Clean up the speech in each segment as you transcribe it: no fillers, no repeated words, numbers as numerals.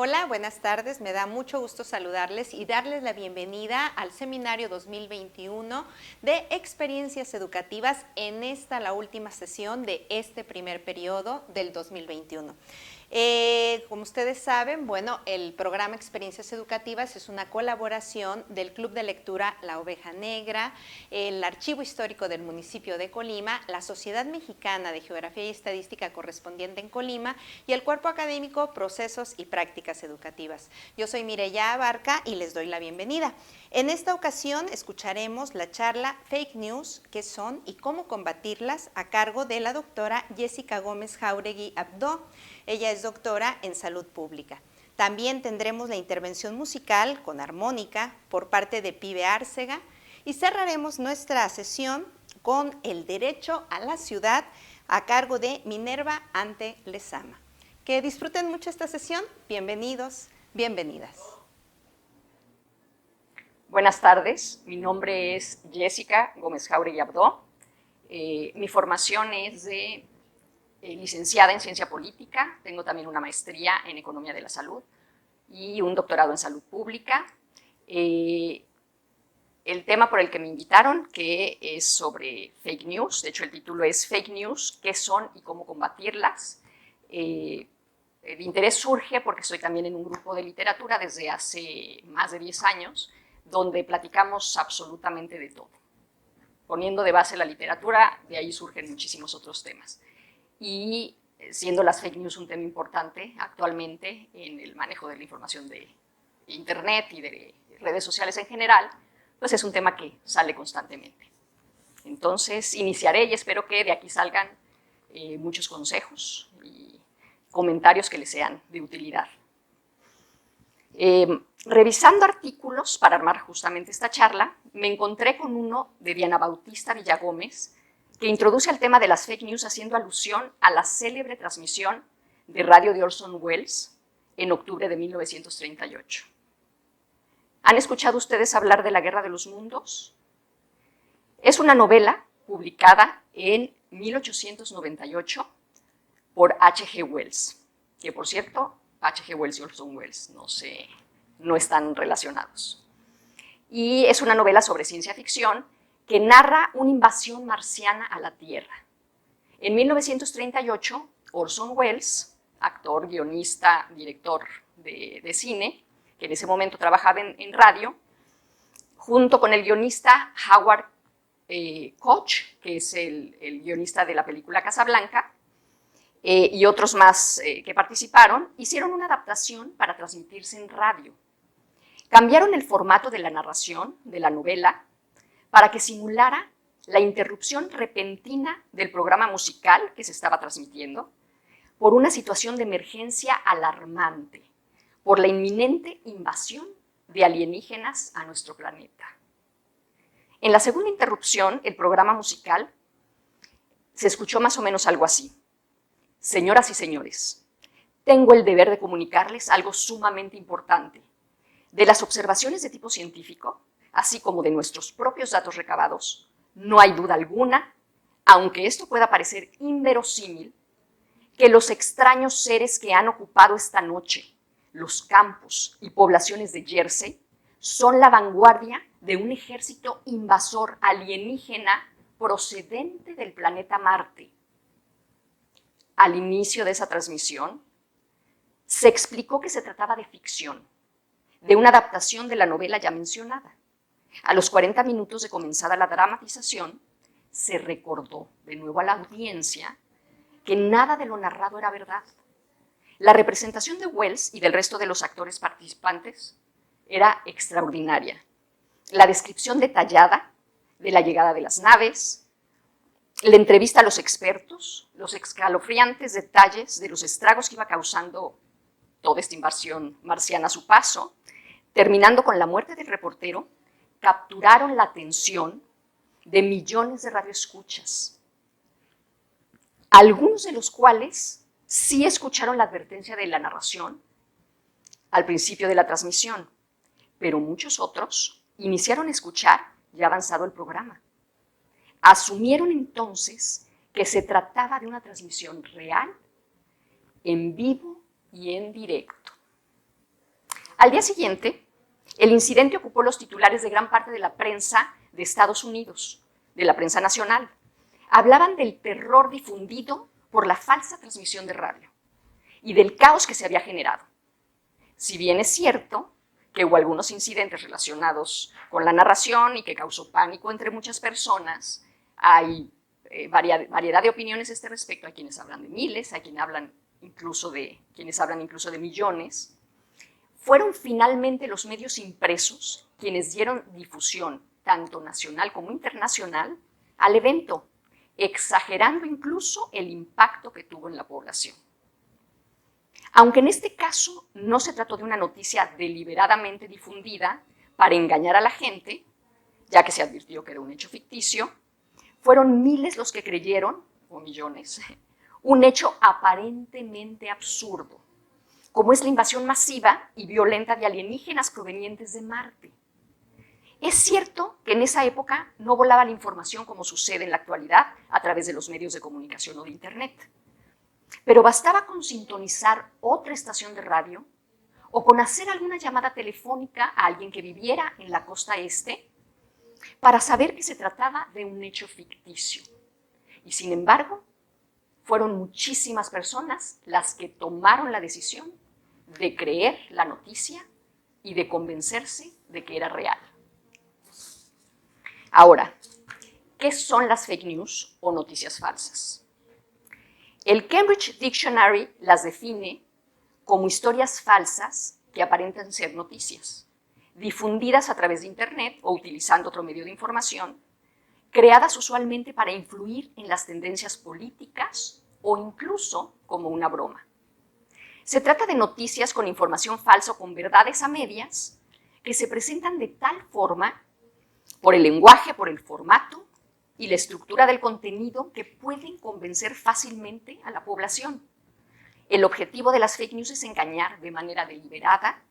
Hola, buenas tardes. Me da mucho gusto saludarles y darles la bienvenida al seminario 2021 de experiencias educativas en la última sesión de este primer periodo del 2021. Como ustedes saben, bueno, el programa Experiencias Educativas es una colaboración del Club de Lectura La Oveja Negra, el Archivo Histórico del municipio de Colima, la Sociedad Mexicana de Geografía y Estadística correspondiente en Colima y el Cuerpo Académico Procesos y Prácticas Educativas. Yo soy Mireya Abarca y les doy la bienvenida. En esta ocasión escucharemos la charla Fake News, qué son y cómo combatirlas, a cargo de la doctora Jessica Gómez Jauregui Abdo. Ella es doctora en Salud Pública. También tendremos la intervención musical con armónica por parte de Pibe Árcega y cerraremos nuestra sesión con el derecho a la ciudad a cargo de Minerva Ante Lezama. Que disfruten mucho esta sesión. Bienvenidos, bienvenidas. Buenas tardes, mi nombre es Jessica Gómez Jauregui Abdo. Mi formación es de licenciada en Ciencia Política, tengo también una maestría en Economía de la Salud y un doctorado en Salud Pública. El tema por el que me invitaron, que es sobre fake news, de hecho el título es Fake News, qué son y cómo combatirlas. El interés surge porque estoy también en un grupo de literatura desde hace más de 10 años, donde platicamos absolutamente de todo. Poniendo de base la literatura, de ahí surgen muchísimos otros temas. Y siendo las fake news un tema importante actualmente en el manejo de la información de Internet y de redes sociales en general, pues es un tema que sale constantemente. Entonces, iniciaré y espero que de aquí salgan muchos consejos y comentarios que les sean de utilidad. Revisando artículos para armar justamente esta charla, me encontré con uno de Diana Bautista Villagómez, que introduce el tema de las fake news haciendo alusión a la célebre transmisión de radio de Orson Welles en octubre de 1938. ¿Han escuchado ustedes hablar de La Guerra de los Mundos? Es una novela publicada en 1898 por H.G. Wells, que por cierto, H.G. Wells y Orson Welles no están relacionados. Y es una novela sobre ciencia ficción que narra una invasión marciana a la Tierra. En 1938, Orson Welles, actor, guionista, director de cine, que en ese momento trabajaba en radio, junto con el guionista Howard Koch, que es el guionista de la película Casablanca, y otros más que participaron, hicieron una adaptación para transmitirse en radio. Cambiaron el formato de la narración de la novela para que simulara la interrupción repentina del programa musical que se estaba transmitiendo por una situación de emergencia alarmante, por la inminente invasión de alienígenas a nuestro planeta. En la segunda interrupción, el programa musical se escuchó más o menos algo así. Señoras y señores, tengo el deber de comunicarles algo sumamente importante. De las observaciones de tipo científico, así como de nuestros propios datos recabados, no hay duda alguna, aunque esto pueda parecer inverosímil, que los extraños seres que han ocupado esta noche los campos y poblaciones de Jersey son la vanguardia de un ejército invasor alienígena procedente del planeta Marte. Al inicio de esa transmisión, se explicó que se trataba de ficción, de una adaptación de la novela ya mencionada. A los 40 minutos de comenzada la dramatización, se recordó de nuevo a la audiencia que nada de lo narrado era verdad. La representación de Wells y del resto de los actores participantes era extraordinaria. La descripción detallada de la llegada de las naves, la entrevista a los expertos, los escalofriantes detalles de los estragos que iba causando toda esta invasión marciana a su paso, terminando con la muerte del reportero, capturaron la atención de millones de radioescuchas, algunos de los cuales sí escucharon la advertencia de la narración al principio de la transmisión, pero muchos otros iniciaron a escuchar ya avanzado el programa. Asumieron entonces que se trataba de una transmisión real, en vivo y en directo. Al día siguiente, el incidente ocupó los titulares de gran parte de la prensa de Estados Unidos, de la prensa nacional. Hablaban del terror difundido por la falsa transmisión de radio y del caos que se había generado. Si bien es cierto que hubo algunos incidentes relacionados con la narración y que causó pánico entre muchas personas, hay variedad de opiniones a este respecto. Hay quienes hablan de miles, hay quienes hablan incluso de millones. Fueron finalmente los medios impresos quienes dieron difusión, tanto nacional como internacional, al evento, exagerando incluso el impacto que tuvo en la población. Aunque en este caso no se trató de una noticia deliberadamente difundida para engañar a la gente, ya que se advirtió que era un hecho ficticio, fueron miles los que creyeron, o millones, un hecho aparentemente absurdo, como es la invasión masiva y violenta de alienígenas provenientes de Marte. Es cierto que en esa época no volaba la información como sucede en la actualidad a través de los medios de comunicación o de Internet, pero bastaba con sintonizar otra estación de radio o con hacer alguna llamada telefónica a alguien que viviera en la costa este para saber que se trataba de un hecho ficticio. Y sin embargo, fueron muchísimas personas las que tomaron la decisión de creer la noticia y de convencerse de que era real. Ahora, ¿qué son las fake news o noticias falsas? El Cambridge Dictionary las define como historias falsas que aparentan ser noticias, difundidas a través de Internet o utilizando otro medio de información, creadas usualmente para influir en las tendencias políticas o incluso como una broma. Se trata de noticias con información falsa o con verdades a medias que se presentan de tal forma, por el lenguaje, por el formato y la estructura del contenido, que pueden convencer fácilmente a la población. El objetivo de las fake news es engañar de manera deliberada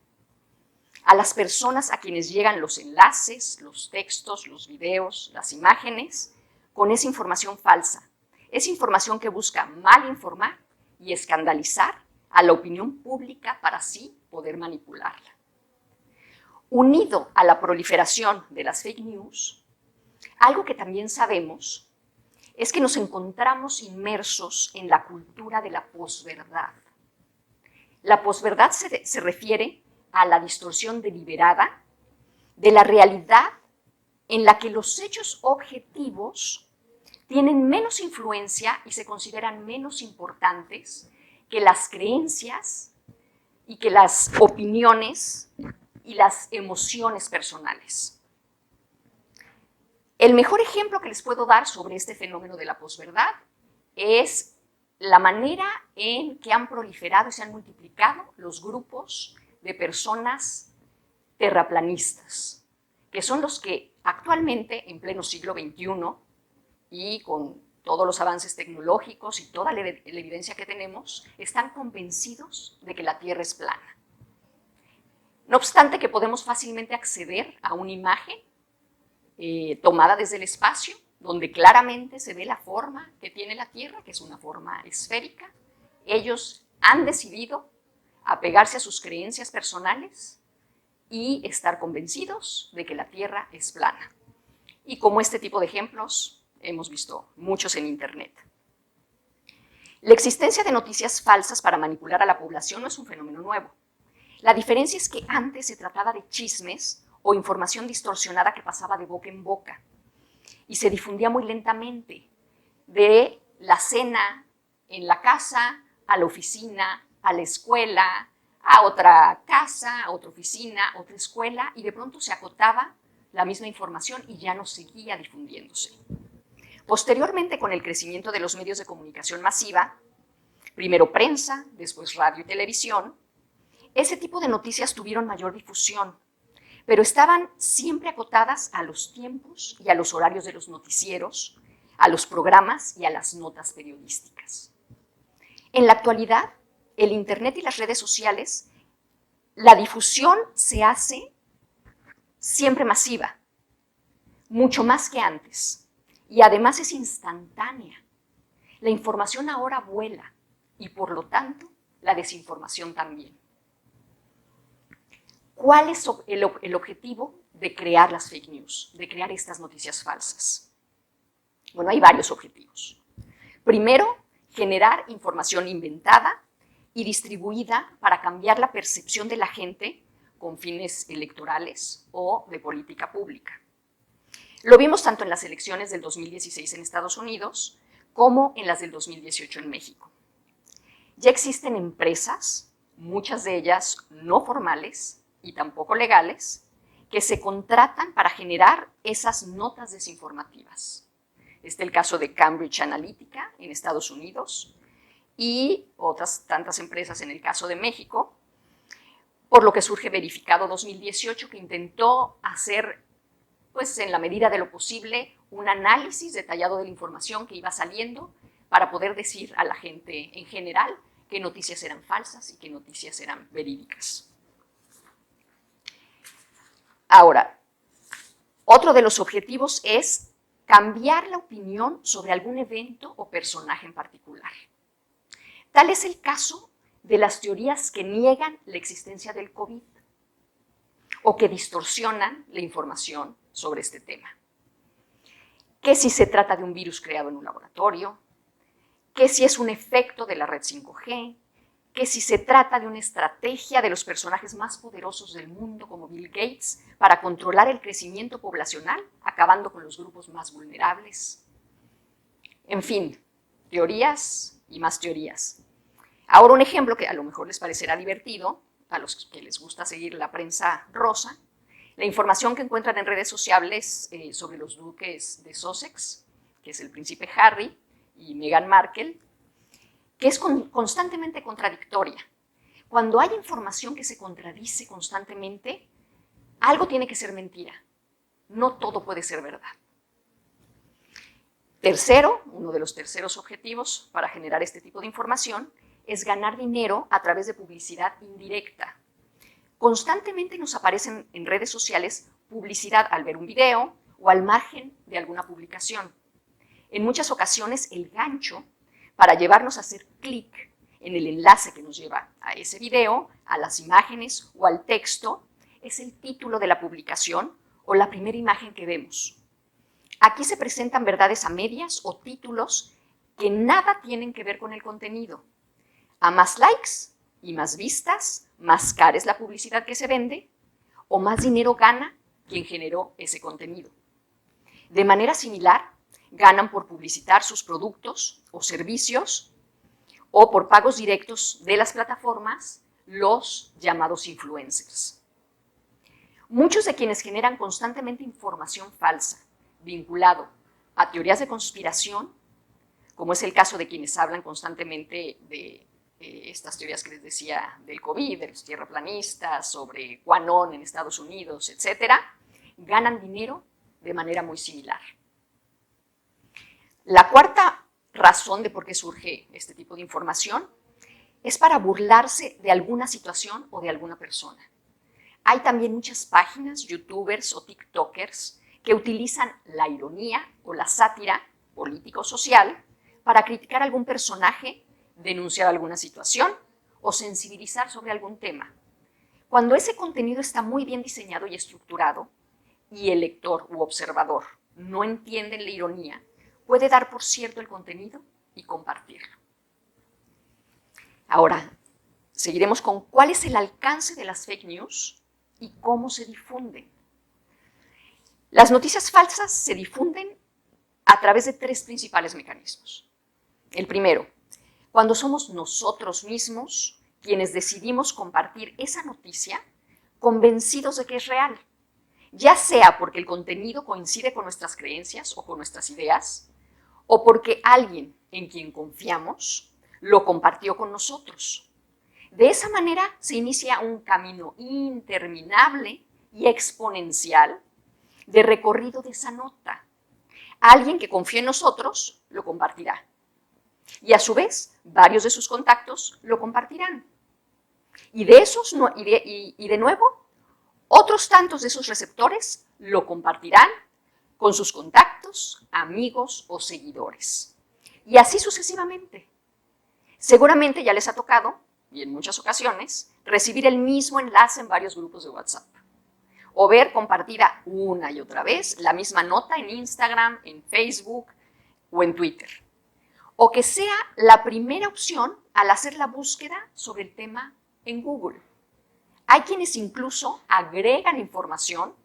a las personas a quienes llegan los enlaces, los textos, los videos, las imágenes, con esa información falsa. Es información que busca mal informar y escandalizar a la opinión pública para así poder manipularla. Unido a la proliferación de las fake news, algo que también sabemos es que nos encontramos inmersos en la cultura de la posverdad. La posverdad se refiere a la distorsión deliberada de la realidad en la que los hechos objetivos tienen menos influencia y se consideran menos importantes que las creencias y que las opiniones y las emociones personales. El mejor ejemplo que les puedo dar sobre este fenómeno de la posverdad es la manera en que han proliferado y se han multiplicado los grupos de personas terraplanistas, que son los que actualmente, en pleno siglo XXI, y con todos los avances tecnológicos y toda la evidencia que tenemos, están convencidos de que la Tierra es plana. No obstante que podemos fácilmente acceder a una imagen tomada desde el espacio, donde claramente se ve la forma que tiene la Tierra, que es una forma esférica. Ellos han decidido apegarse a sus creencias personales y estar convencidos de que la Tierra es plana. Y como este tipo de ejemplos, hemos visto muchos en Internet. La existencia de noticias falsas para manipular a la población no es un fenómeno nuevo. La diferencia es que antes se trataba de chismes o información distorsionada que pasaba de boca en boca y se difundía muy lentamente, de la cena en la casa, a la oficina, a la escuela, a otra casa, a otra oficina, a otra escuela, y de pronto se acotaba la misma información y ya no seguía difundiéndose. Posteriormente, con el crecimiento de los medios de comunicación masiva, primero prensa, después radio y televisión, ese tipo de noticias tuvieron mayor difusión, pero estaban siempre acotadas a los tiempos y a los horarios de los noticieros, a los programas y a las notas periodísticas. En la actualidad, el Internet y las redes sociales, la difusión se hace siempre masiva, mucho más que antes, y además es instantánea. La información ahora vuela y, por lo tanto, la desinformación también. ¿Cuál es el objetivo de crear las fake news, de crear estas noticias falsas? Bueno, hay varios objetivos. Primero, generar información inventada y distribuida para cambiar la percepción de la gente con fines electorales o de política pública. Lo vimos tanto en las elecciones del 2016 en Estados Unidos como en las del 2018 en México. Ya existen empresas, muchas de ellas no formales y tampoco legales, que se contratan para generar esas notas desinformativas. Este es el caso de Cambridge Analytica en Estados Unidos y otras tantas empresas en el caso de México, por lo que surge Verificado 2018, que intentó hacer, pues en la medida de lo posible, un análisis detallado de la información que iba saliendo para poder decir a la gente en general qué noticias eran falsas y qué noticias eran verídicas. Ahora, otro de los objetivos es cambiar la opinión sobre algún evento o personaje en particular. Tal es el caso de las teorías que niegan la existencia del COVID o que distorsionan la información sobre este tema. Que si se trata de un virus creado en un laboratorio, que si es un efecto de la red 5G, que si se trata de una estrategia de los personajes más poderosos del mundo como Bill Gates para controlar el crecimiento poblacional, acabando con los grupos más vulnerables. En fin, teorías y más teorías. Ahora un ejemplo que a lo mejor les parecerá divertido, a los que les gusta seguir la prensa rosa, la información que encuentran en redes sociales sobre los duques de Sussex, que es el príncipe Harry y Meghan Markle, que es constantemente contradictoria. Cuando hay información que se contradice constantemente, algo tiene que ser mentira. No todo puede ser verdad. Tercero, uno de los terceros objetivos para generar este tipo de información es ganar dinero a través de publicidad indirecta. Constantemente nos aparecen en redes sociales publicidad al ver un video o al margen de alguna publicación. En muchas ocasiones el gancho para llevarnos a hacer clic en el enlace que nos lleva a ese video, a las imágenes o al texto, es el título de la publicación o la primera imagen que vemos. Aquí se presentan verdades a medias o títulos que nada tienen que ver con el contenido. A más likes y más vistas, más cara es la publicidad que se vende o más dinero gana quien generó ese contenido. De manera similar, ganan por publicitar sus productos o servicios o por pagos directos de las plataformas los llamados influencers. Muchos de quienes generan constantemente información falsa vinculado a teorías de conspiración, como es el caso de quienes hablan constantemente de estas teorías que les decía del COVID, de los tierraplanistas, sobre QAnon en Estados Unidos, etcétera, ganan dinero de manera muy similar. La cuarta razón de por qué surge este tipo de información es para burlarse de alguna situación o de alguna persona. Hay también muchas páginas, youtubers o tiktokers que utilizan la ironía o la sátira político-social para criticar a algún personaje, denunciar alguna situación o sensibilizar sobre algún tema. Cuando ese contenido está muy bien diseñado y estructurado y el lector u observador no entiende la ironía, puede dar por cierto el contenido y compartirlo. Ahora, seguiremos con cuál es el alcance de las fake news y cómo se difunden. Las noticias falsas se difunden a través de tres principales mecanismos. El primero, cuando somos nosotros mismos quienes decidimos compartir esa noticia convencidos de que es real, ya sea porque el contenido coincide con nuestras creencias o con nuestras ideas, o porque alguien en quien confiamos lo compartió con nosotros. De esa manera se inicia un camino interminable y exponencial de recorrido de esa nota. Alguien que confía en nosotros lo compartirá. Y a su vez, varios de sus contactos lo compartirán. Y de nuevo, otros tantos de esos receptores lo compartirán con sus contactos, amigos o seguidores. Y así sucesivamente. Seguramente ya les ha tocado, y en muchas ocasiones, recibir el mismo enlace en varios grupos de WhatsApp. O ver compartida una y otra vez la misma nota en Instagram, en Facebook o en Twitter. O que sea la primera opción al hacer la búsqueda sobre el tema en Google. Hay quienes incluso agregan información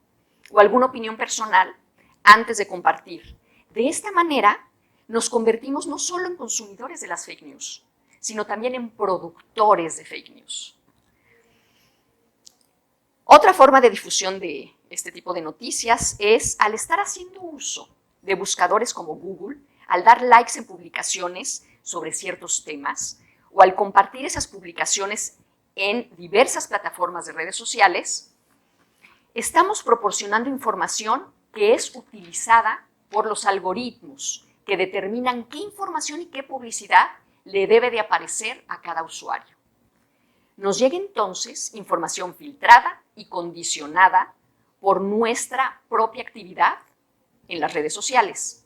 o alguna opinión personal antes de compartir. De esta manera, nos convertimos no solo en consumidores de las fake news, sino también en productores de fake news. Otra forma de difusión de este tipo de noticias es al estar haciendo uso de buscadores como Google, al dar likes en publicaciones sobre ciertos temas o al compartir esas publicaciones en diversas plataformas de redes sociales, estamos proporcionando información que es utilizada por los algoritmos que determinan qué información y qué publicidad le debe de aparecer a cada usuario. Nos llega entonces información filtrada y condicionada por nuestra propia actividad en las redes sociales.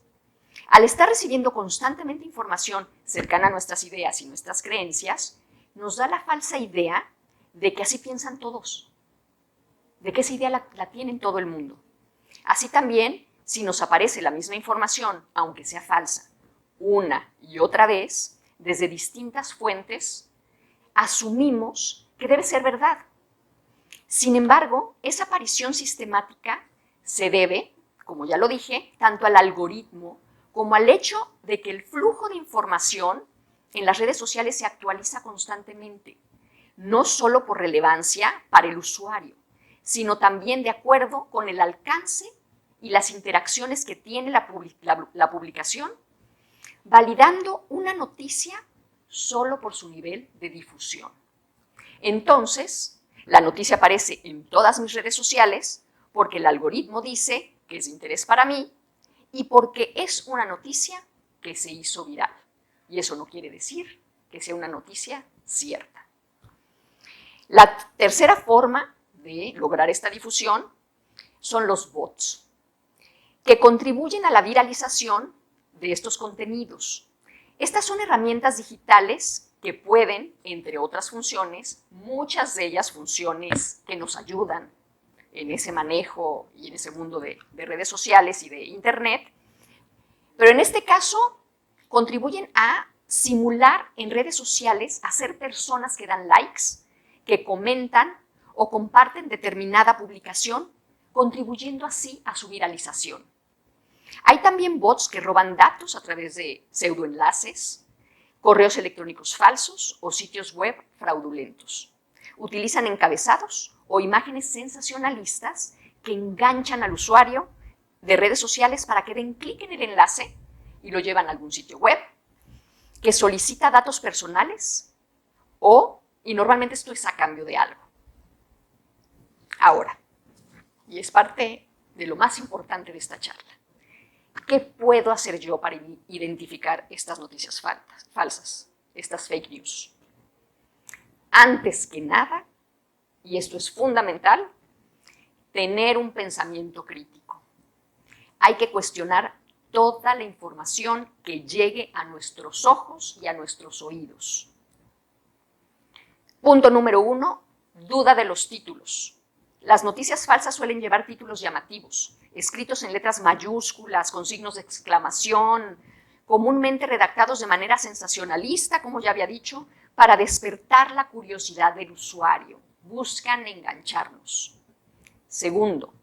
Al estar recibiendo constantemente información cercana a nuestras ideas y nuestras creencias, nos da la falsa idea de que así piensan todos, de que esa idea la tienen todo el mundo. Así también, si nos aparece la misma información, aunque sea falsa, una y otra vez, desde distintas fuentes, asumimos que debe ser verdad. Sin embargo, esa aparición sistemática se debe, como ya lo dije, tanto al algoritmo como al hecho de que el flujo de información en las redes sociales se actualiza constantemente, no solo por relevancia para el usuario, sino también de acuerdo con el alcance y las interacciones que tiene la publicación, validando una noticia solo por su nivel de difusión. Entonces, la noticia aparece en todas mis redes sociales porque el algoritmo dice que es de interés para mí y porque es una noticia que se hizo viral. Y eso no quiere decir que sea una noticia cierta. La tercera forma de lograr esta difusión son los bots, que contribuyen a la viralización de estos contenidos. Estas son herramientas digitales que pueden, entre otras funciones, muchas de ellas funciones que nos ayudan en ese manejo y en ese mundo de redes sociales y de Internet, pero en este caso contribuyen a simular en redes sociales, a ser personas que dan likes, que comentan o comparten determinada publicación, contribuyendo así a su viralización. Hay también bots que roban datos a través de pseudoenlaces, correos electrónicos falsos o sitios web fraudulentos. Utilizan encabezados o imágenes sensacionalistas que enganchan al usuario de redes sociales para que den clic en el enlace y lo llevan a algún sitio web que solicita datos personales y normalmente esto es a cambio de algo. Ahora, y es parte de lo más importante de esta charla, ¿qué puedo hacer yo para identificar estas noticias falsas, estas fake news? Antes que nada, y esto es fundamental, tener un pensamiento crítico. Hay que cuestionar toda la información que llegue a nuestros ojos y a nuestros oídos. Punto número 1, duda de los títulos. Las noticias falsas suelen llevar títulos llamativos, escritos en letras mayúsculas, con signos de exclamación, comúnmente redactados de manera sensacionalista, como ya había dicho, para despertar la curiosidad del usuario. Buscan engancharnos. Segundo,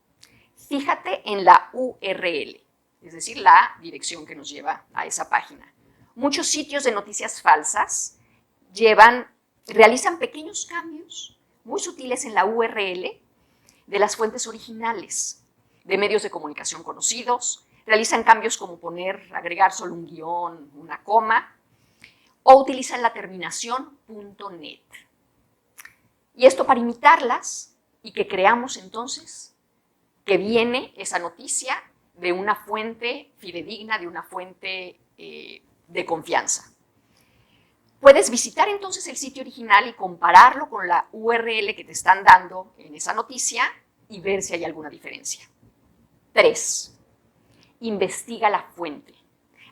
fíjate en la URL, es decir, la dirección que nos lleva a esa página. Muchos sitios de noticias falsas realizan pequeños cambios muy sutiles en la URL de las fuentes originales de medios de comunicación conocidos, realizan cambios como agregar solo un guión, una coma, o utilizan la terminación .net. Y esto para imitarlas y que creamos entonces que viene esa noticia de una fuente fidedigna, de una fuente de confianza. Puedes visitar entonces el sitio original y compararlo con la URL que te están dando en esa noticia y ver si hay alguna diferencia. 3. Investiga la fuente.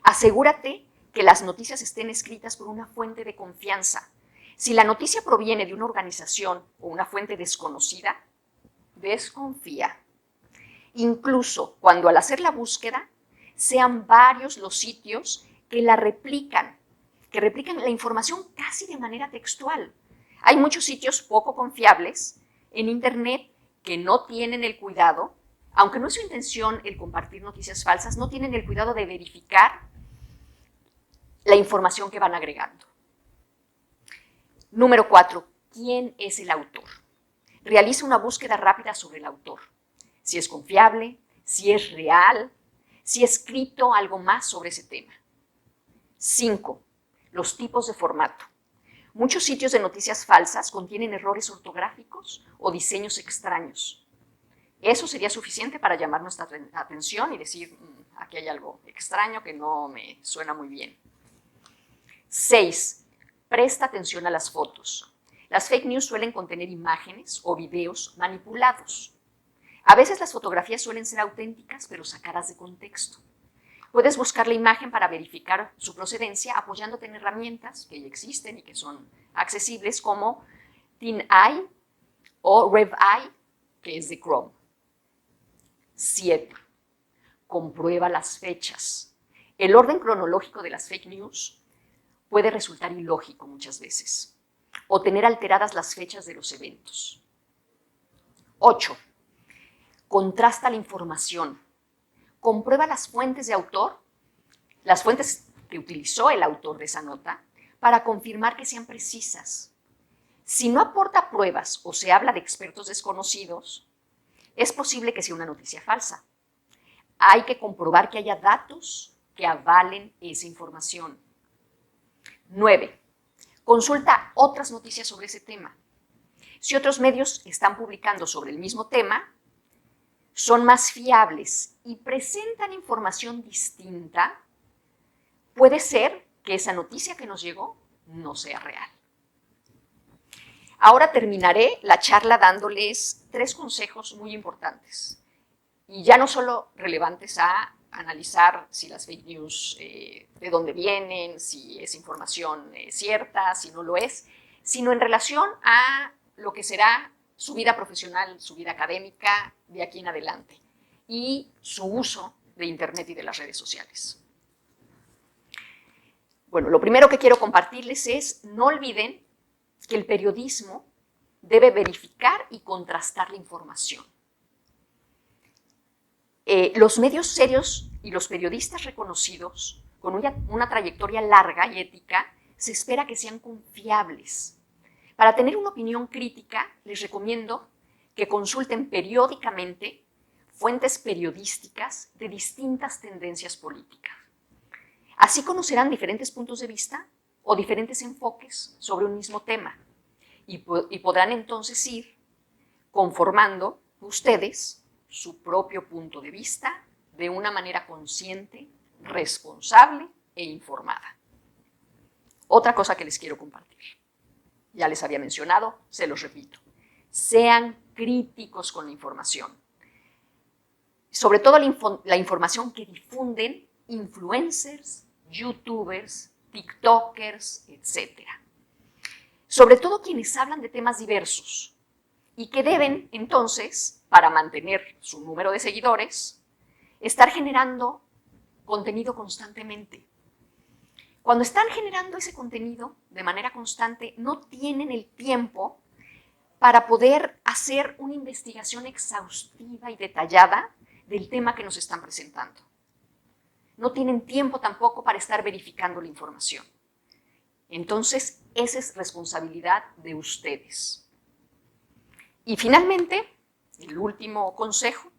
Asegúrate que las noticias estén escritas por una fuente de confianza. Si la noticia proviene de una organización o una fuente desconocida, desconfía. Incluso cuando al hacer la búsqueda sean varios los sitios que replican la información casi de manera textual. Hay muchos sitios poco confiables en Internet que no tienen el cuidado, aunque no es su intención el compartir noticias falsas, no tienen el cuidado de verificar la información que van agregando. Número 4. ¿Quién es el autor? Realiza una búsqueda rápida sobre el autor. Si es confiable, si es real, si ha escrito algo más sobre ese tema. 5. Los tipos de formato. Muchos sitios de noticias falsas contienen errores ortográficos o diseños extraños. Eso sería suficiente para llamar nuestra atención y decir, aquí hay algo extraño que no me suena muy bien. 6. Presta atención a las fotos. Las fake news suelen contener imágenes o videos manipulados. A veces las fotografías suelen ser auténticas, pero sacadas de contexto. Puedes buscar la imagen para verificar su procedencia apoyándote en herramientas que ya existen y que son accesibles como TinEye o RevEye, que es de Chrome. 7. Comprueba las fechas. El orden cronológico de las fake news puede resultar ilógico muchas veces o tener alteradas las fechas de los eventos. 8. Contrasta la información. Comprueba las fuentes de autor, las fuentes que utilizó el autor de esa nota, para confirmar que sean precisas. Si no aporta pruebas o se habla de expertos desconocidos, es posible que sea una noticia falsa. Hay que comprobar que haya datos que avalen esa información. 9. Consulta otras noticias sobre ese tema. Si otros medios están publicando sobre el mismo tema, son más fiables y presentan información distinta, puede ser que esa noticia que nos llegó no sea real. Ahora terminaré la charla dándoles 3 consejos muy importantes, y ya no solo relevantes a analizar si las fake news, de dónde vienen, si es información cierta, si no lo es, sino en relación a lo que será su vida profesional, su vida académica de aquí en adelante y su uso de Internet y de las redes sociales. Bueno, lo primero que quiero compartirles es, no olviden que el periodismo debe verificar y contrastar la información. Los medios serios y los periodistas reconocidos, con una trayectoria larga y ética, se espera que sean confiables. Para tener una opinión crítica, les recomiendo que consulten periódicamente fuentes periodísticas de distintas tendencias políticas. Así conocerán diferentes puntos de vista o diferentes enfoques sobre un mismo tema y podrán entonces ir conformando ustedes su propio punto de vista de una manera consciente, responsable e informada. Otra cosa que les quiero compartir. Ya les había mencionado, se los repito. Sean críticos con la información. Sobre todo la información que difunden influencers, youtubers, tiktokers, etc. Sobre todo quienes hablan de temas diversos y que deben, entonces, para mantener su número de seguidores, estar generando contenido constantemente. Cuando están generando ese contenido de manera constante, no tienen el tiempo para poder hacer una investigación exhaustiva y detallada del tema que nos están presentando. No tienen tiempo tampoco para estar verificando la información. Entonces, esa es responsabilidad de ustedes. Y finalmente, el último consejo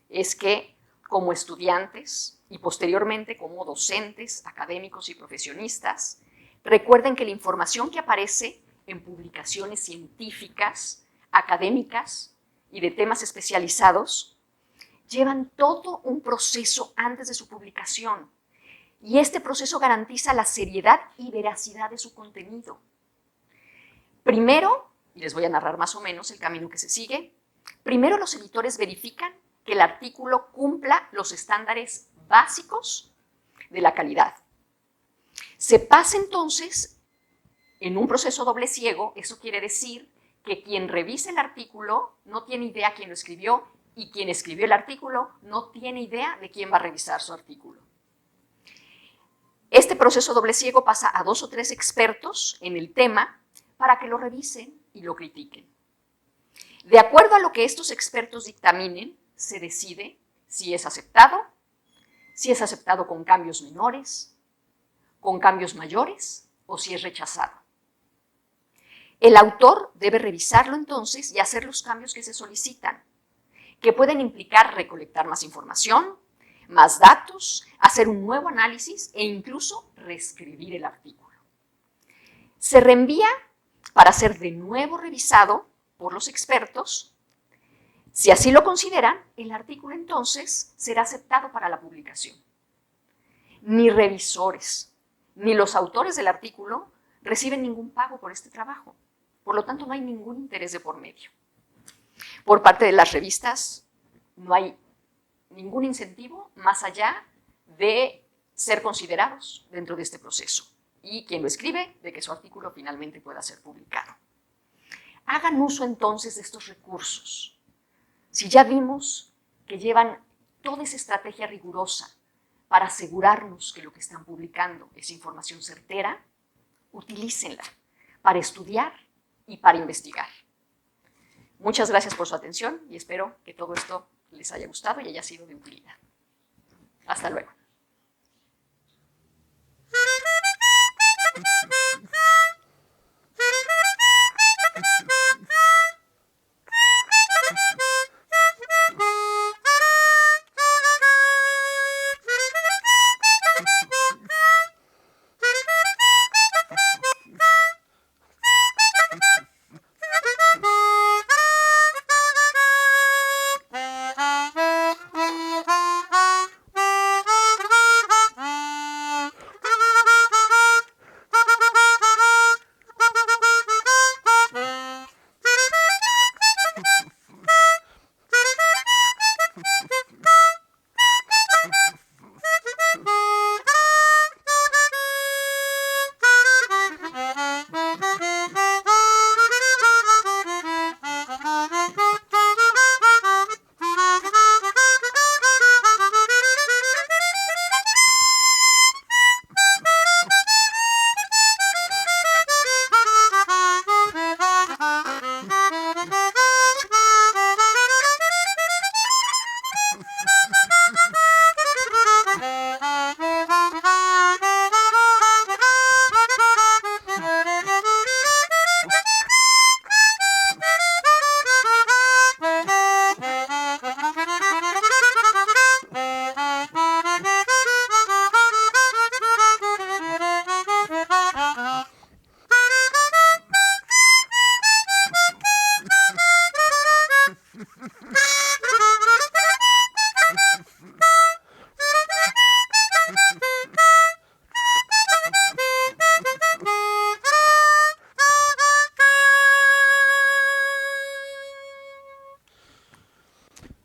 es que como estudiantes y posteriormente como docentes, académicos y profesionistas, recuerden que la información que aparece en publicaciones científicas, académicas y de temas especializados llevan todo un proceso antes de su publicación. Y este proceso garantiza la seriedad y veracidad de su contenido. Primero, y les voy a narrar más o menos el camino que se sigue, primero los editores verifican que el artículo cumpla los estándares básicos de la calidad. Se pasa entonces En un proceso doble ciego, eso quiere decir que quien revisa el artículo no tiene idea quién lo escribió y quien escribió el artículo no tiene idea de quién va a revisar su artículo. Este proceso doble ciego pasa a 2 o 3 expertos en el tema para que lo revisen y lo critiquen. De acuerdo a lo que estos expertos dictaminen, se decide si es aceptado con cambios menores, con cambios mayores o si es rechazado. El autor debe revisarlo entonces y hacer los cambios que se solicitan, que pueden implicar recolectar más información, más datos, hacer un nuevo análisis e incluso reescribir el artículo. Se reenvía para ser de nuevo revisado por los expertos. Si así lo consideran, el artículo entonces será aceptado para la publicación. Ni revisores, ni los autores del artículo reciben ningún pago por este trabajo. Por lo tanto, no hay ningún interés de por medio. Por parte de las revistas, no hay ningún incentivo más allá de ser considerados dentro de este proceso y quien lo escribe, de que su artículo finalmente pueda ser publicado. Hagan uso entonces de estos recursos. Si ya vimos que llevan toda esa estrategia rigurosa para asegurarnos que lo que están publicando es información certera, utilícenla para estudiar y para investigar. Muchas gracias por su atención y espero que todo esto les haya gustado y haya sido de utilidad. Hasta luego.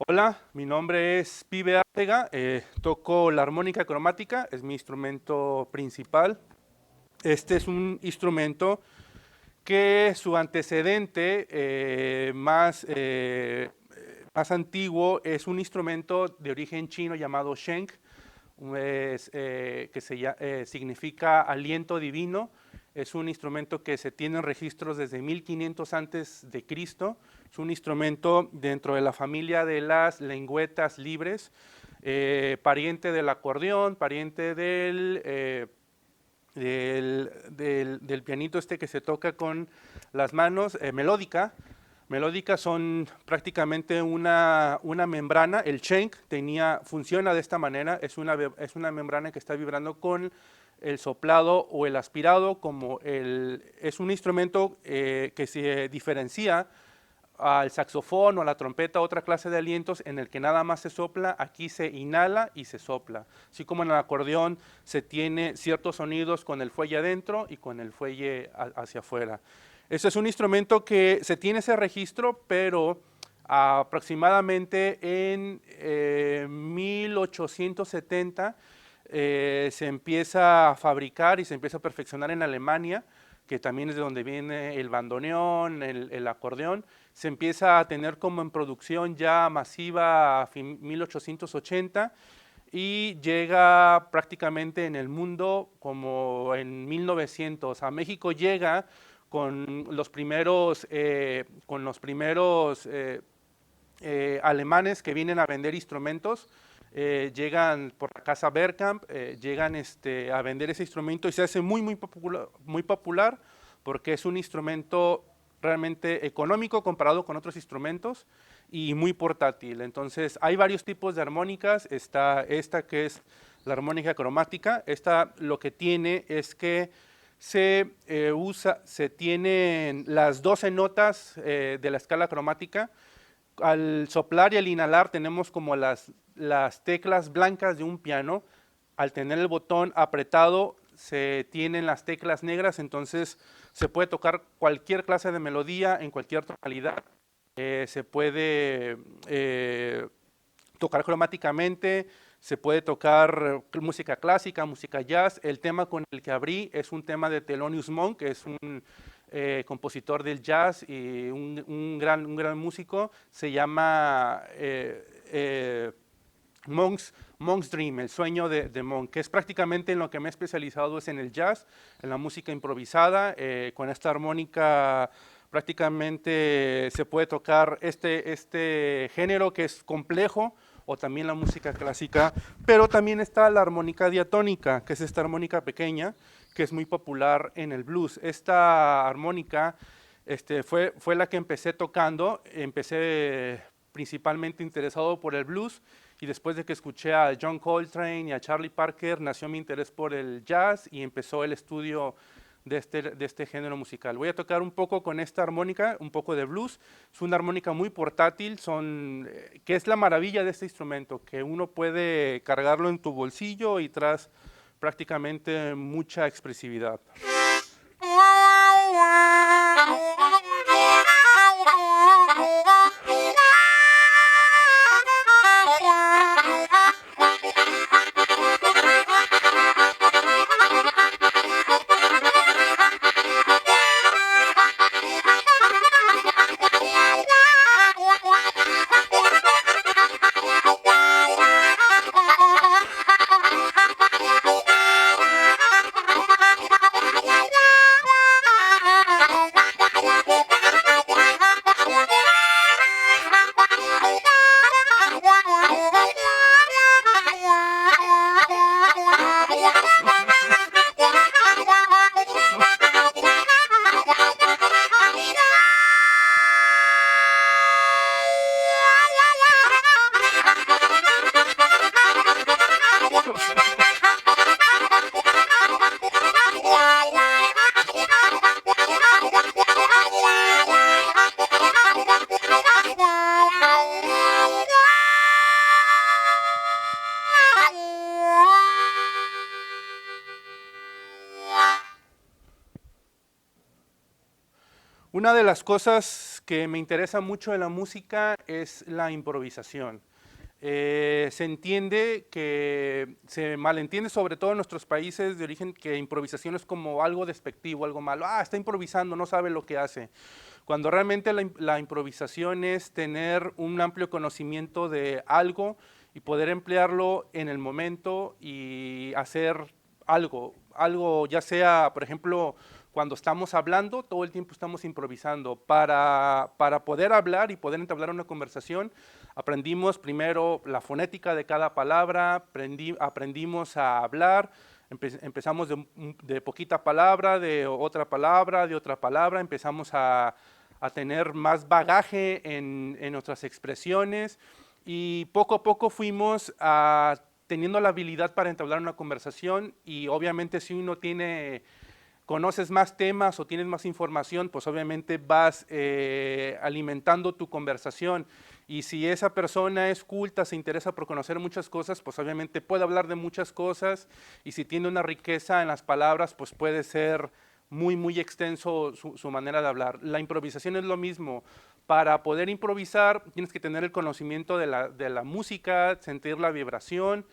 Hola, mi nombre es Pibe Artega, toco la armónica cromática, es mi instrumento principal. Este es un instrumento que su antecedente más antiguo es un instrumento de origen chino llamado Sheng, que significa aliento divino. Es un instrumento que se tiene en registros desde 1500 antes de Cristo. Es un instrumento dentro de la familia de las lengüetas libres, pariente del acordeón, pariente del pianito que se toca con las manos, melódica. Melódicas son prácticamente una membrana. El Sheng funciona de esta manera, es una membrana que está vibrando con el soplado o el aspirado. Es un instrumento que se diferencia al saxofón o a la trompeta, otra clase de alientos en el que nada más se sopla, aquí se inhala y se sopla. Así como en el acordeón se tiene ciertos sonidos con el fuelle adentro y con el fuelle hacia afuera. Este es un instrumento que se tiene ese registro, pero aproximadamente en 1870 se empieza a fabricar y se empieza a perfeccionar en Alemania, que también es de donde viene el bandoneón, el acordeón, se empieza a tener como en producción ya masiva a 1880 y llega prácticamente en el mundo como en 1900. A México llega con los primeros alemanes que vienen a vender instrumentos, llegan por la casa Bergkamp, llegan a vender ese instrumento y se hace muy popular porque es un instrumento realmente económico comparado con otros instrumentos y muy portátil. Entonces hay varios tipos de armónicas. Está esta que es la armónica cromática. Esta lo que tiene es que se tienen las 12 notas de la escala cromática. Al soplar y al inhalar tenemos como las teclas blancas de un piano. Al tener el botón apretado se tienen las teclas negras, entonces se puede tocar cualquier clase de melodía en cualquier tonalidad. Se puede tocar cromáticamente, se puede tocar música clásica, música jazz. El tema con el que abrí es un tema de Thelonious Monk, que es un compositor del jazz y un gran músico. Se llama Monk's Dream, el sueño de Monk, que es prácticamente en lo que me he especializado, es en el jazz, en la música improvisada. Con esta armónica prácticamente se puede tocar este género que es complejo, o también la música clásica, pero también está la armónica diatónica, que es esta armónica pequeña, que es muy popular en el blues. Esta armónica fue la que empecé tocando. Empecé principalmente interesado por el blues, y después de que escuché a John Coltrane y a Charlie Parker, nació mi interés por el jazz y empezó el estudio de este género musical. Voy a tocar un poco con esta armónica, un poco de blues. Es una armónica muy portátil, que es la maravilla de este instrumento, que uno puede cargarlo en tu bolsillo y tras prácticamente mucha expresividad. Una de las cosas que me interesa mucho de la música es la improvisación. Se entiende se malentiende, sobre todo en nuestros países de origen, que improvisación es como algo despectivo, algo malo. Está improvisando, no sabe lo que hace. Cuando realmente la improvisación es tener un amplio conocimiento de algo y poder emplearlo en el momento y hacer algo ya sea, por ejemplo, cuando estamos hablando, todo el tiempo estamos improvisando. Para poder hablar y poder entablar una conversación, aprendimos primero la fonética de cada palabra, aprendimos a hablar, empezamos de poquita palabra, de otra palabra, empezamos a tener más bagaje en nuestras expresiones, y poco a poco fuimos teniendo la habilidad para entablar una conversación. Y obviamente si uno conoces más temas o tienes más información, pues obviamente vas alimentando tu conversación. Y si esa persona es culta, se interesa por conocer muchas cosas, pues obviamente puede hablar de muchas cosas, y si tiene una riqueza en las palabras, pues puede ser muy extenso su manera de hablar. La improvisación es lo mismo. Para poder improvisar tienes que tener el conocimiento de la música, sentir la vibración,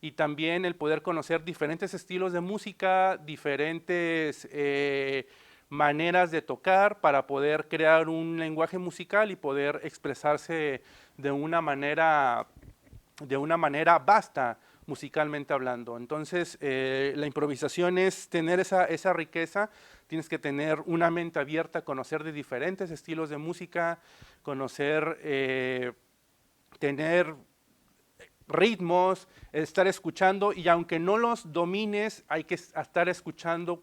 y también el poder conocer diferentes estilos de música, diferentes maneras de tocar para poder crear un lenguaje musical y poder expresarse de una manera vasta musicalmente hablando. Entonces, la improvisación es tener esa riqueza, tienes que tener una mente abierta, conocer de diferentes estilos de música, conocer, tener ritmos, estar escuchando, y aunque no los domines, hay que estar escuchando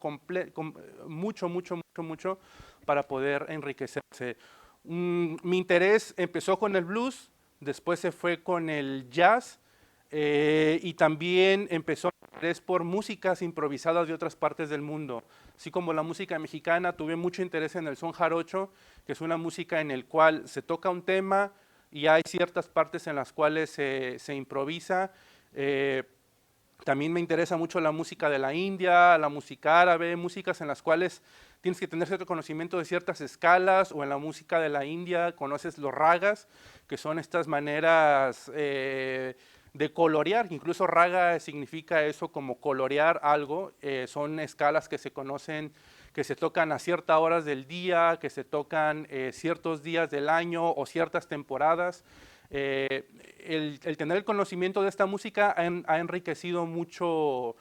mucho para poder enriquecerse. Mi interés empezó con el blues, después se fue con el jazz, y también empezó mi interés por músicas improvisadas de otras partes del mundo. Así como la música mexicana, tuve mucho interés en el son jarocho, que es una música en el cual se toca un tema y hay ciertas partes en las cuales se improvisa. También me interesa mucho la música de la India, la música árabe, músicas en las cuales tienes que tener cierto conocimiento de ciertas escalas, o en la música de la India conoces los ragas, que son estas maneras de colorear. Incluso raga significa eso, como colorear algo. Son escalas que se conocen, que se tocan a ciertas horas del día, que se tocan ciertos días del año o ciertas temporadas. El tener el conocimiento de esta música ha enriquecido mucho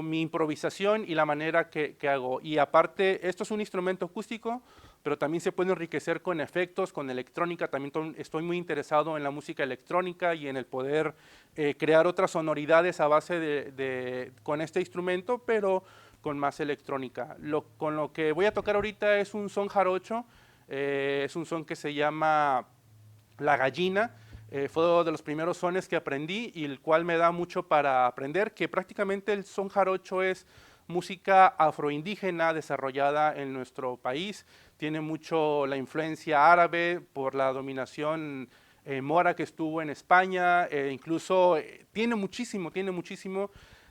mi improvisación y la manera que hago. Y aparte, esto es un instrumento acústico, pero también se puede enriquecer con efectos, con electrónica. También estoy muy interesado en la música electrónica y en el poder crear otras sonoridades a base con este instrumento, pero con más electrónica. Con lo que voy a tocar ahorita es un son jarocho, es un son que se llama La Gallina. Fue uno de los primeros sones que aprendí y el cual me da mucho para aprender, que prácticamente el son jarocho es música afroindígena desarrollada en nuestro país. Tiene mucho la influencia árabe por la dominación mora que estuvo en España, incluso tiene muchísimo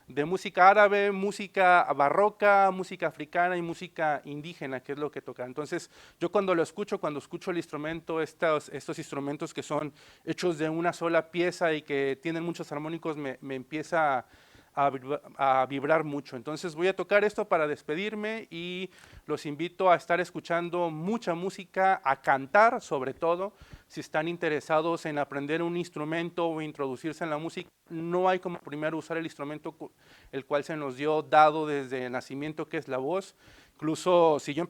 de música árabe, música barroca, música africana y música indígena, que es lo que toca. Entonces, yo cuando escucho el instrumento, estos instrumentos que son hechos de una sola pieza y que tienen muchos armónicos, me empieza a vibrar mucho. Entonces voy a tocar esto para despedirme y los invito a estar escuchando mucha música, a cantar sobre todo. Si están interesados en aprender un instrumento o introducirse en la música, no hay como primero usar el instrumento el cual se nos dio dado desde el nacimiento, que es la voz. Incluso si yo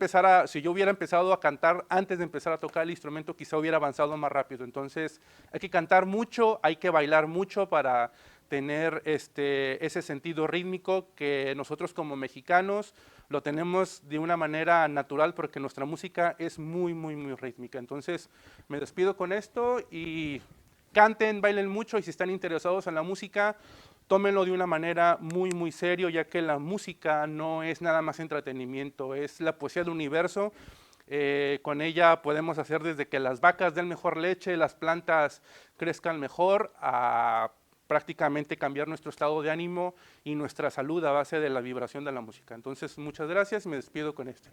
hubiera empezado a cantar antes de empezar a tocar el instrumento, quizá hubiera avanzado más rápido. Entonces hay que cantar mucho, hay que bailar mucho para tener ese sentido rítmico que nosotros como mexicanos lo tenemos de una manera natural, porque nuestra música es muy rítmica. Entonces me despido con esto y canten, bailen mucho, y si están interesados en la música, tómenlo de una manera muy serio, ya que la música no es nada más entretenimiento, es la poesía del universo. Con ella podemos hacer desde que las vacas den mejor leche, las plantas crezcan mejor, a prácticamente cambiar nuestro estado de ánimo y nuestra salud a base de la vibración de la música. Entonces, muchas gracias y me despido con esto.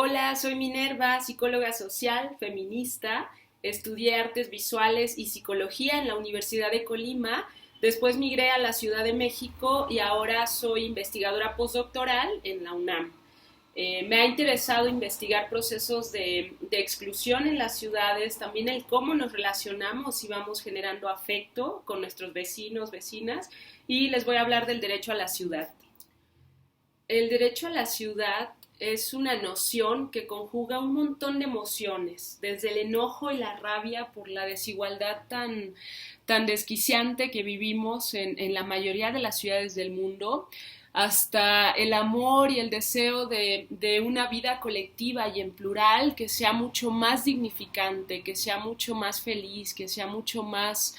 Hola, soy Minerva, psicóloga social, feminista. Estudié artes visuales y psicología en la Universidad de Colima. Después migré a la Ciudad de México y ahora soy investigadora postdoctoral en la UNAM. Me ha interesado investigar procesos de exclusión en las ciudades, también el cómo nos relacionamos y vamos generando afecto con nuestros vecinos, vecinas, y les voy a hablar del derecho a la ciudad. El derecho a la ciudad es una noción que conjuga un montón de emociones, desde el enojo y la rabia por la desigualdad tan desquiciante que vivimos en la mayoría de las ciudades del mundo, hasta el amor y el deseo de una vida colectiva y en plural que sea mucho más dignificante, que sea mucho más feliz, que sea mucho más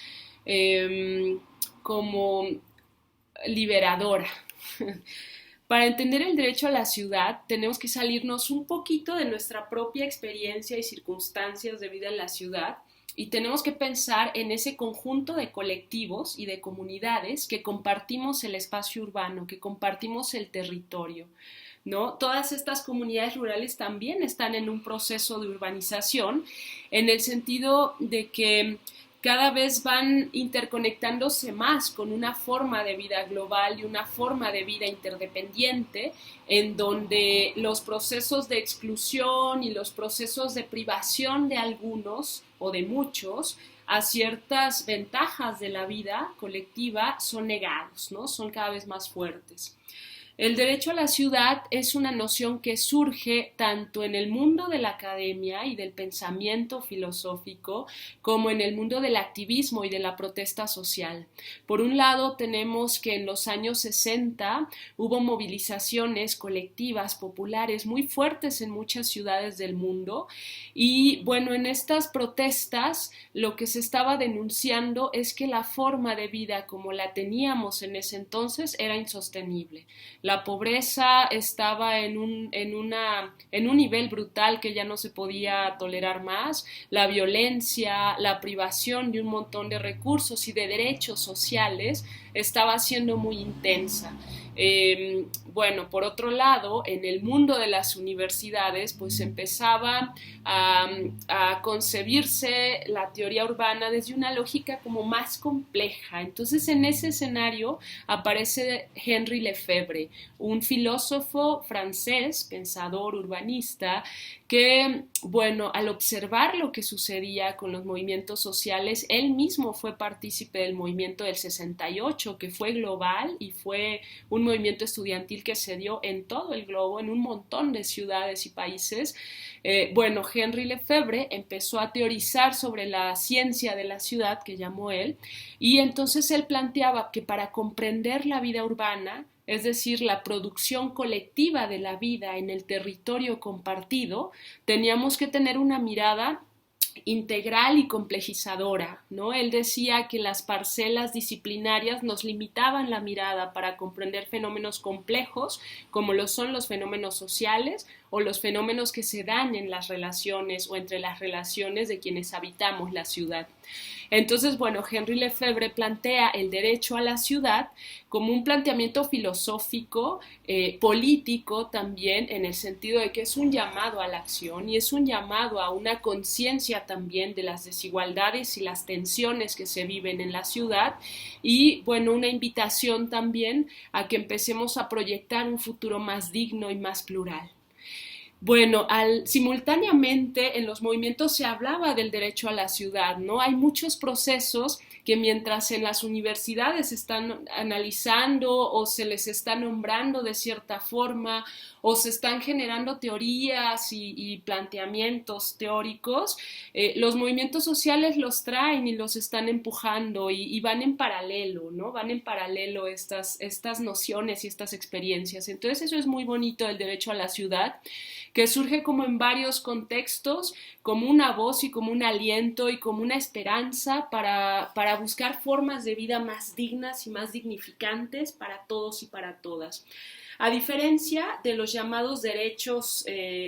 como liberadora. Para entender el derecho a la ciudad, tenemos que salirnos un poquito de nuestra propia experiencia y circunstancias de vida en la ciudad y tenemos que pensar en ese conjunto de colectivos y de comunidades que compartimos el espacio urbano, que compartimos el territorio, ¿no? Todas estas comunidades rurales también están en un proceso de urbanización, en el sentido de que cada vez van interconectándose más con una forma de vida global y una forma de vida interdependiente, en donde los procesos de exclusión y los procesos de privación de algunos o de muchos a ciertas ventajas de la vida colectiva son negados, ¿no? Son cada vez más fuertes. El derecho a la ciudad es una noción que surge tanto en el mundo de la academia y del pensamiento filosófico como en el mundo del activismo y de la protesta social. Por un lado, tenemos que en los años 60 hubo movilizaciones colectivas, populares, muy fuertes en muchas ciudades del mundo y, bueno, en estas protestas lo que se estaba denunciando es que la forma de vida como la teníamos en ese entonces era insostenible. La pobreza estaba en un nivel brutal que ya no se podía tolerar más, la violencia, la privación de un montón de recursos y de derechos sociales estaba siendo muy intensa. Bueno, por otro lado, en el mundo de las universidades, pues empezaba a concebirse la teoría urbana desde una lógica como más compleja. Entonces, en ese escenario aparece Henri Lefebvre, un filósofo francés, pensador, urbanista, que, bueno, al observar lo que sucedía con los movimientos sociales, él mismo fue partícipe del movimiento del 68, que fue global y fue un movimiento estudiantil que se dio en todo el globo, en un montón de ciudades y países. Bueno, Henri Lefebvre empezó a teorizar sobre la ciencia de la ciudad, que llamó él, y entonces él planteaba que para comprender la vida urbana, es decir, la producción colectiva de la vida en el territorio compartido, teníamos que tener una mirada integral y complejizadora, ¿no? Él decía que las parcelas disciplinarias nos limitaban la mirada para comprender fenómenos complejos, como lo son los fenómenos sociales o los fenómenos que se dan en las relaciones o entre las relaciones de quienes habitamos la ciudad. Entonces, bueno, Henri Lefebvre plantea el derecho a la ciudad como un planteamiento filosófico, político también, en el sentido de que es un llamado a la acción y es un llamado a una conciencia también de las desigualdades y las tensiones que se viven en la ciudad y, bueno, una invitación también a que empecemos a proyectar un futuro más digno y más plural. Bueno, simultáneamente en los movimientos se hablaba del derecho a la ciudad, ¿no? Hay muchos procesos que mientras en las universidades se están analizando o se les está nombrando de cierta forma o se están generando teorías y planteamientos teóricos, los movimientos sociales los traen y los están empujando y van en paralelo, ¿no? Van en paralelo estas nociones y estas experiencias. Entonces eso es muy bonito del derecho a la ciudad, que surge como en varios contextos, como una voz y como un aliento y como una esperanza para buscar formas de vida más dignas y más dignificantes para todos y para todas. A diferencia de los llamados derechos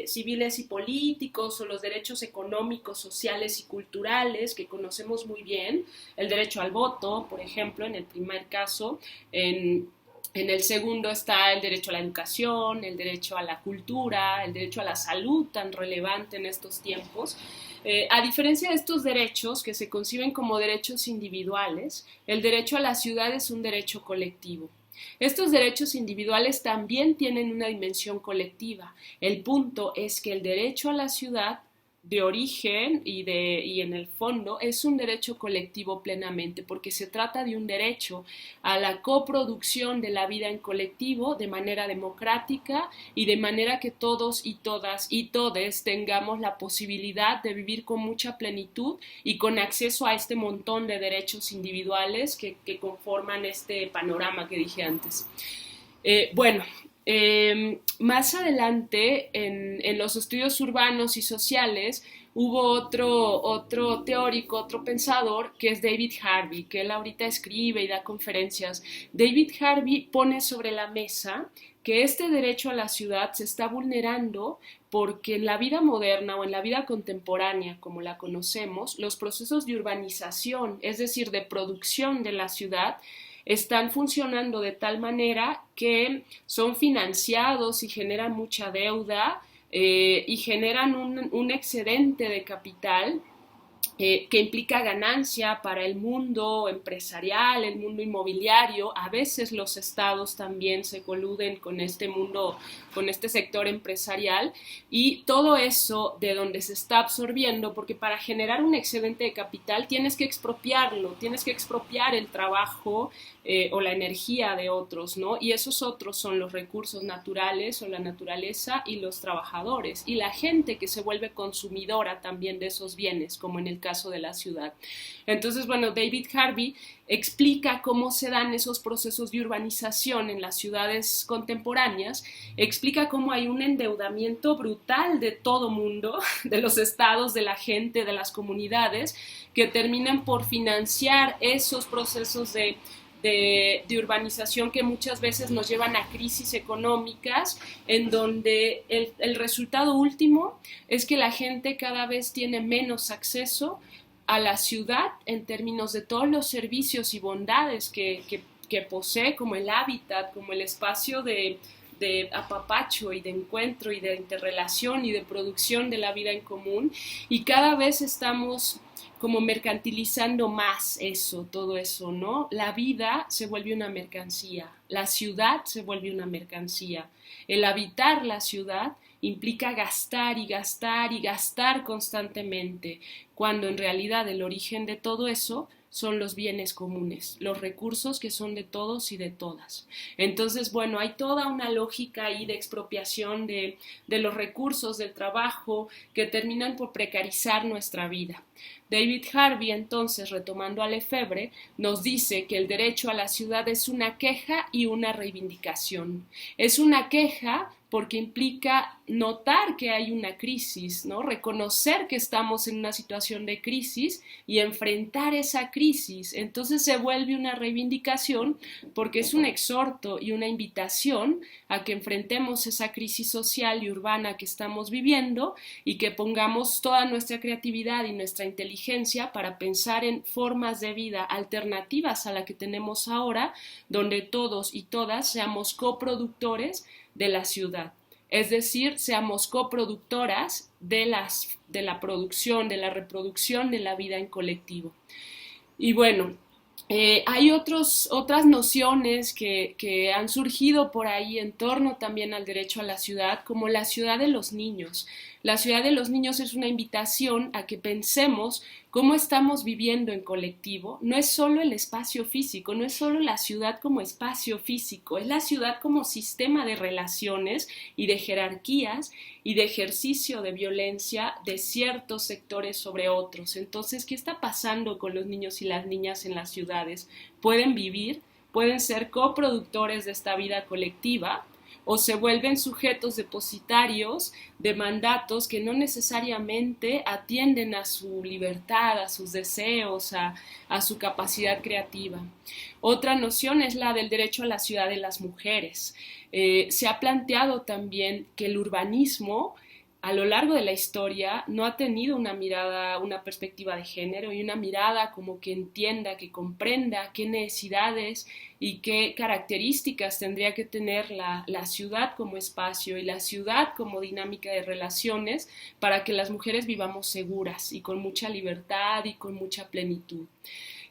civiles y políticos o los derechos económicos, sociales y culturales que conocemos muy bien, el derecho al voto, por ejemplo, en el primer caso, en En el segundo está el derecho a la educación, el derecho a la cultura, el derecho a la salud, tan relevante en estos tiempos. A diferencia de estos derechos que se conciben como derechos individuales, el derecho a la ciudad es un derecho colectivo. Estos derechos individuales también tienen una dimensión colectiva. El punto es que el derecho a la ciudad de origen y en el fondo es un derecho colectivo plenamente, porque se trata de un derecho a la coproducción de la vida en colectivo de manera democrática y de manera que todos y todas y todes tengamos la posibilidad de vivir con mucha plenitud y con acceso a este montón de derechos individuales que conforman este panorama que dije antes. Bueno, más adelante en los estudios urbanos y sociales hubo otro teórico, otro pensador que es David Harvey, que él ahorita escribe y da conferencias. David Harvey pone sobre la mesa que este derecho a la ciudad se está vulnerando porque en la vida moderna o en la vida contemporánea, como la conocemos, los procesos de urbanización, es decir, de producción de la ciudad, están funcionando de tal manera que son financiados y generan mucha deuda y generan un excedente de capital que implica ganancia para el mundo empresarial, el mundo inmobiliario. A veces los estados también se coluden con este mundo, con este sector empresarial, y todo eso de donde se está absorbiendo, porque para generar un excedente de capital tienes que expropiarlo, tienes que expropiar el trabajo o la energía de otros, ¿no? Y esos otros son los recursos naturales o la naturaleza y los trabajadores y la gente que se vuelve consumidora también de esos bienes, como en el caso de la ciudad. Entonces, bueno, David Harvey explica cómo se dan esos procesos de urbanización en las ciudades contemporáneas, explica cómo hay un endeudamiento brutal de todo mundo, de los estados, de la gente, de las comunidades, que terminan por financiar esos procesos de urbanización que muchas veces nos llevan a crisis económicas, en donde el resultado último es que la gente cada vez tiene menos acceso a la ciudad en términos de todos los servicios y bondades que posee, como el hábitat, como el espacio de apapacho y de encuentro y de interrelación y de producción de la vida en común, y cada vez estamos como mercantilizando más eso, todo eso, ¿no? La vida se vuelve una mercancía, la ciudad se vuelve una mercancía. El habitar la ciudad implica gastar y gastar y gastar constantemente, cuando en realidad el origen de todo eso son los bienes comunes, los recursos que son de todos y de todas. Entonces, bueno, hay toda una lógica ahí de expropiación de los recursos del trabajo que terminan por precarizar nuestra vida. David Harvey, entonces, retomando a Lefebvre, nos dice que el derecho a la ciudad es una queja y una reivindicación. Es una queja porque implica notar que hay una crisis, ¿no? Reconocer que estamos en una situación de crisis y enfrentar esa crisis. Entonces se vuelve una reivindicación porque es un exhorto y una invitación a que enfrentemos esa crisis social y urbana que estamos viviendo y que pongamos toda nuestra creatividad y nuestra inteligencia para pensar en formas de vida alternativas a la que tenemos ahora, donde todos y todas seamos coproductores de la ciudad, es decir, seamos coproductoras de la producción, de la reproducción de la vida en colectivo. Y bueno, hay otras nociones que han surgido por ahí en torno también al derecho a la ciudad, como la ciudad de los niños. La ciudad de los niños es una invitación a que pensemos cómo estamos viviendo en colectivo. No es solo el espacio físico, no es solo la ciudad como espacio físico, es la ciudad como sistema de relaciones y de jerarquías y de ejercicio de violencia de ciertos sectores sobre otros. Entonces, ¿qué está pasando con los niños y las niñas en las ciudades? ¿Pueden vivir? ¿Pueden ser coproductores de esta vida colectiva? ¿O se vuelven sujetos depositarios de mandatos que no necesariamente atienden a su libertad, a sus deseos, a su capacidad creativa? Otra noción es la del derecho a la ciudad de las mujeres. Se ha planteado también que el urbanismo a lo largo de la historia no ha tenido una mirada, una perspectiva de género y una mirada como que entienda, que comprenda qué necesidades y qué características tendría que tener la ciudad como espacio y la ciudad como dinámica de relaciones para que las mujeres vivamos seguras y con mucha libertad y con mucha plenitud.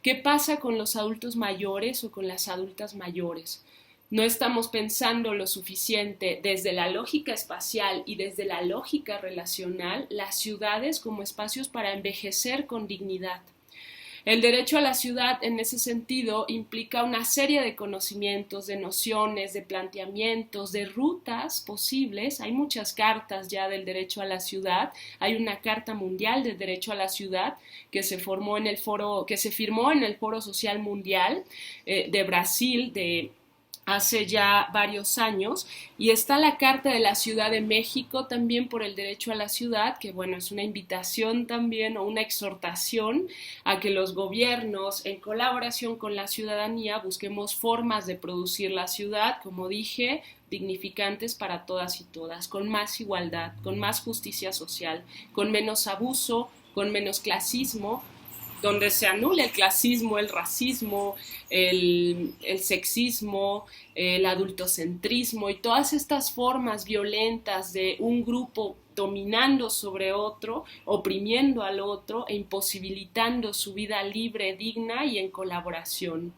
¿Qué pasa con los adultos mayores o con las adultas mayores? No estamos pensando lo suficiente desde la lógica espacial y desde la lógica relacional las ciudades como espacios para envejecer con dignidad. El derecho a la ciudad en ese sentido implica una serie de conocimientos, de nociones, de planteamientos, de rutas posibles. Hay muchas cartas ya del derecho a la ciudad. Hay una Carta Mundial del Derecho a la Ciudad que se firmó en el Foro Social Mundial de Brasil hace ya varios años, y está la Carta de la Ciudad de México también por el derecho a la ciudad, que bueno, es una invitación también o una exhortación a que los gobiernos en colaboración con la ciudadanía busquemos formas de producir la ciudad, como dije, dignificantes para todas y todas, con más igualdad, con más justicia social, con menos abuso, con menos clasismo, donde se anule el clasismo, el racismo, el sexismo, el adultocentrismo y todas estas formas violentas de un grupo dominando sobre otro, oprimiendo al otro e imposibilitando su vida libre, digna y en colaboración.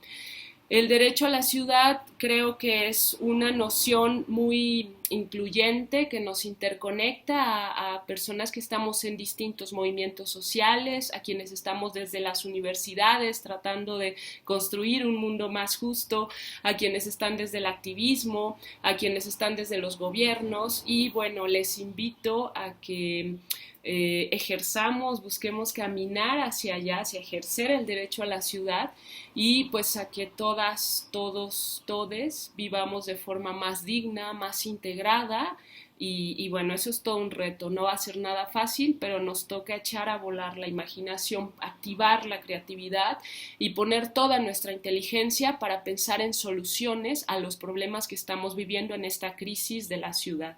El derecho a la ciudad creo que es una noción muy incluyente que nos interconecta a personas que estamos en distintos movimientos sociales, a quienes estamos desde las universidades tratando de construir un mundo más justo, a quienes están desde el activismo, a quienes están desde los gobiernos y bueno, les invito a que ejerzamos, busquemos caminar hacia allá, hacia ejercer el derecho a la ciudad y pues a que todas, todos, todes vivamos de forma más digna, más integrada y bueno, eso es todo un reto, no va a ser nada fácil, pero nos toca echar a volar la imaginación, activar la creatividad y poner toda nuestra inteligencia para pensar en soluciones a los problemas que estamos viviendo en esta crisis de la ciudad.